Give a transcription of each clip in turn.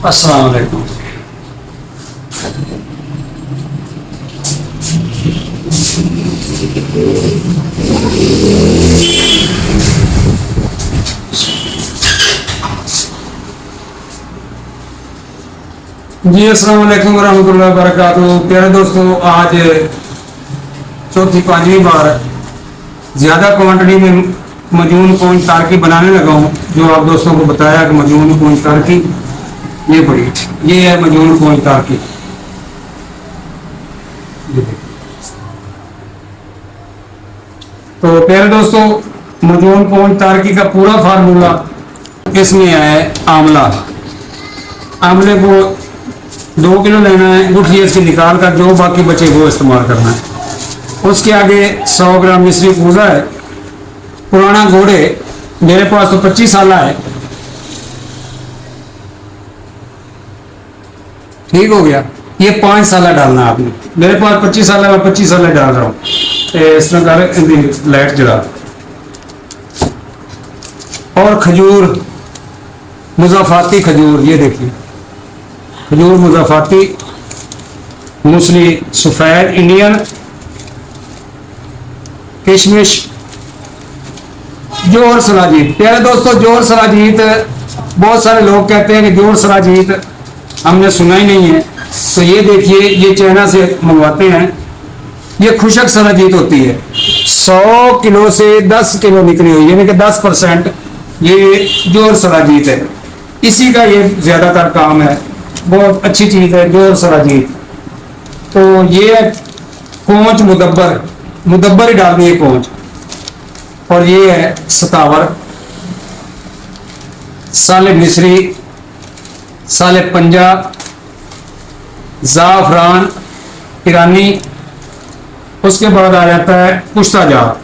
अस्सलाम वालेकुम। जी अस्सलाम वालेकुम रहमतुल्लाहि व बरकातहू। प्यारे दोस्तों, आज चौथी पांचवी बार ज़्यादा क्वांटिटी में मजून कौन तारकी बनाने लगा हूँ। जो आप दोस्तों को बताया कि मजून कौन तारकी ये बड़ी ये है मजून कौन तारकी। तो प्यारे दोस्तों, मजून कौन तारकी का पूरा फार्मूला इसमें है। आंवला, आंवले को 2 किलो लेना है, गुठली इसकी निकाल कर जो बाकी बचे वो इस्तेमाल करना है। उसके आगे 100 ग्राम मिश्री पूजा है। पुराना घोड़े मेरे पास तो 25 साल है, ठीक हो गया। ये 5 साल डालना है आपने। मेरे पास 25 साल है, मैं 25 साल डाल रहा हूँ। इस तरह कर लाइट जला। और खजूर, मुज़ाफ़ाती खजूर, ये देखिए खजूर मुज़ाफ़ाती, मूसली सफ़ेद इंडियन, किशमिश, जोर सराजीत। प्यारे दोस्तों, जोर सराजीत बहुत सारे लोग कहते हैं कि जोर सराजीत हमने सुना ही नहीं है। तो ये देखिए, ये चाइना से मंगवाते हैं। ये खुशक सराजीत होती है। 100 किलो से 10 किलो निकली हुई, यानी कि 10% ये जोर सराजीत है। इसी का ये ज्यादातर काम है। बहुत अच्छी चीज है जोर सराजीत। तो ये है कोंच मुदब्बर, मुदब्बर ही डाल दिए कोंच। और ये है सतावर, साले मिस्री, साले पंजा, ज़ाफ़रान ईरानी। उसके बाद आ जाता है कुश्ता जात।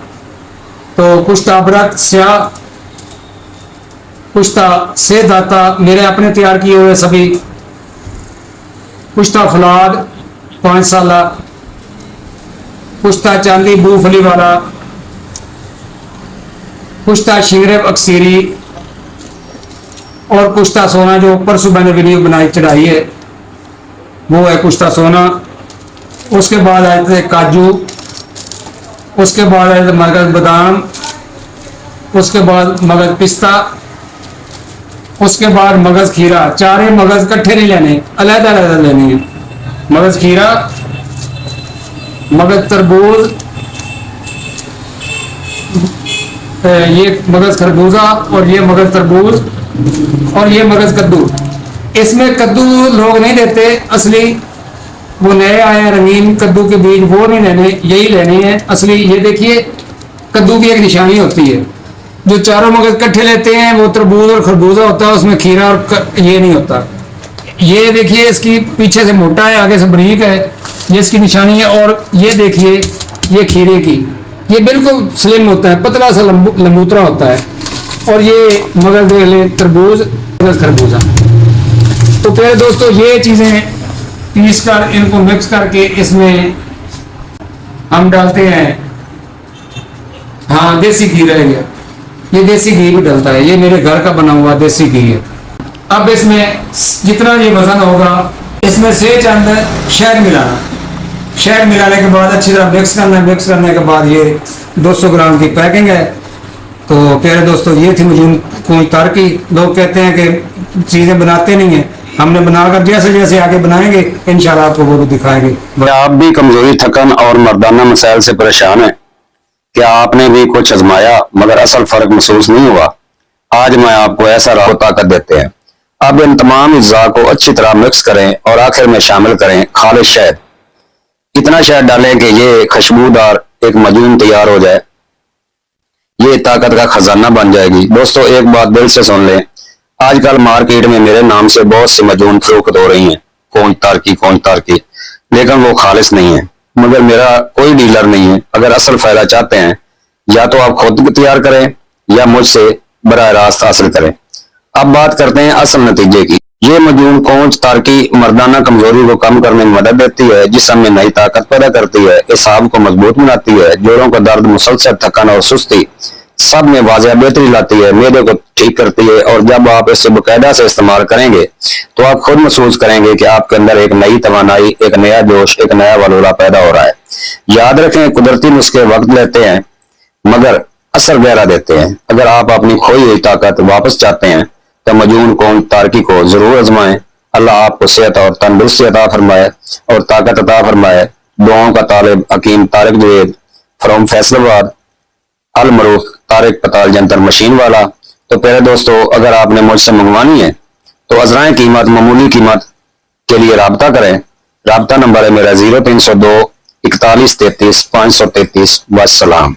तो कुश्ता अबरक स्याह, कुश्ता से दाता मेरे अपने तैयार किए हुए सभी, कुश्ता फलाद 5 साला, कुश्ता चांदी बूफली वाला, कुश्ता शिंगरेब अक्सीरी, और कुश्ता सोना जो परसों मैंने वीडियो बनाई चढ़ाई है वो है कुश्ता सोना। उसके बाद आए थे काजू, उसके बाद आए थे मगज बादाम, उसके बाद मगज पिस्ता, उसके बाद मगज खीरा। चारे मगज इकट्ठे नहीं लेने, अलग अलग लेने हैं। मगज खीरा, मगज तरबूज, ये मगज खरबूजा, और ये मगज तरबूज, और ये मगज कद्दू। इसमें कद्दू लोग नहीं देते असली, वो नए आए हैं रंगीन कद्दू के बीज, वो नहीं लेने, यही लेने हैं असली। ये देखिए कद्दू की एक निशानी होती है। जो चारों मगज इकट्ठे लेते हैं वो तरबूज और खरबूजा होता है, उसमें खीरा और ये नहीं होता। ये देखिए इसकी पीछे से मोटा है, आगे से बारीक है, ये इसकी निशानी है। और ये देखिए ये खीरे की, ये बिल्कुल स्लिम होता है, पतला सा लंबूतरा होता है। और ये मगज देख ले तरबूज, मगज खरबूजा। तो प्यारे दोस्तों, ये चीजें पीस कर इनको मिक्स करके इसमें हम डालते हैं। हाँ, देसी घी रहेगा, ये देसी घी भी डलता है। ये मेरे घर का बना हुआ देसी घी है। अब इसमें जितना ये वजन होगा, इसमें से चंद शहद मिलाना। शहद मिलाने के बाद अच्छी तरह मिक्स करना। मिक्स करने के बाद ये 200 ग्राम की पैकिंग है। तो प्यारे दोस्तों, ये थी मजून कौन तारकी। लोग कहते हैं कि चीज़ें बनाते नहीं हैं, हमने बनाकर जैसे जैसे आगे बनाएंगे इंशाल्लाह आपको वो भी दिखाएंगे। आप भी कमजोरी, थकन और मर्दाना मसाइल से परेशान हैं? क्या आपने भी कुछ आजमाया मगर असल फर्क महसूस नहीं हुआ? आज मैं आपको ऐसा राह ताकत देते हैं। अब इन तमाम अज्जा को अच्छी तरह मिक्स करें और आखिर में शामिल करें खालिश शहद। इतना शहद डालें कि ये खुशबूदार एक मजून तैयार हो जाए। ये ताकत का खजाना बन जाएगी। दोस्तों, एक बात दिल से सुन लें, आजकल मार्केट में मेरे नाम से बहुत सी मजून फरोख्त हो रही हैं, कौन तारकी, लेकिन वो खालिश नहीं है। मगर मेरा कोई डीलर नहीं है। अगर असल फायदा चाहते हैं, या तो आप खुद तैयार करें या मुझसे बराह रास्त हासिल करें। अब बात करते हैं असल नतीजे की। ये मजून कौन तारकी मर्दाना कमजोरी को कम करने में मदद देती है, जिस्म में नई ताकत पैदा करती है, एसाब को मजबूत बनाती है, जोड़ों का दर्द, मुसलसल थकान और सुस्ती सब में वाज़ह बेहतरी लाती है, मेदे को ठीक करती है। और जब आप इसे बाकायदा से इस्तेमाल करेंगे तो आप खुद महसूस करेंगे कि आपके अंदर एक नई तवानाई, एक नया जोश, एक नया वलवला पैदा हो रहा है। याद रखें, कुदरती नुस्खे वक्त लेते हैं मगर असर गहरा देते हैं। अगर आप अपनी खोई हुई ताकत वापस चाहते हैं तो मजून कौन तारकी को जरूर आजमाएं। अल्लाह आपको सेहत और तंदुरुस्ती अता फरमाए और ताकत अता फरमाए। दुआओं का तालिब हकीम तारिक जवेद फ्रॉम फैसलाबाद, अल मरूफ तारिक पताल जंतर मशीन वाला। तो प्यारे दोस्तों, अगर आपने मुझसे मंगवानी है तो अजराए कीमत, मामूली कीमत के लिए राब्ता करें। राब्ता नंबर है मेरा 0302 41 33 533। वस्सलाम।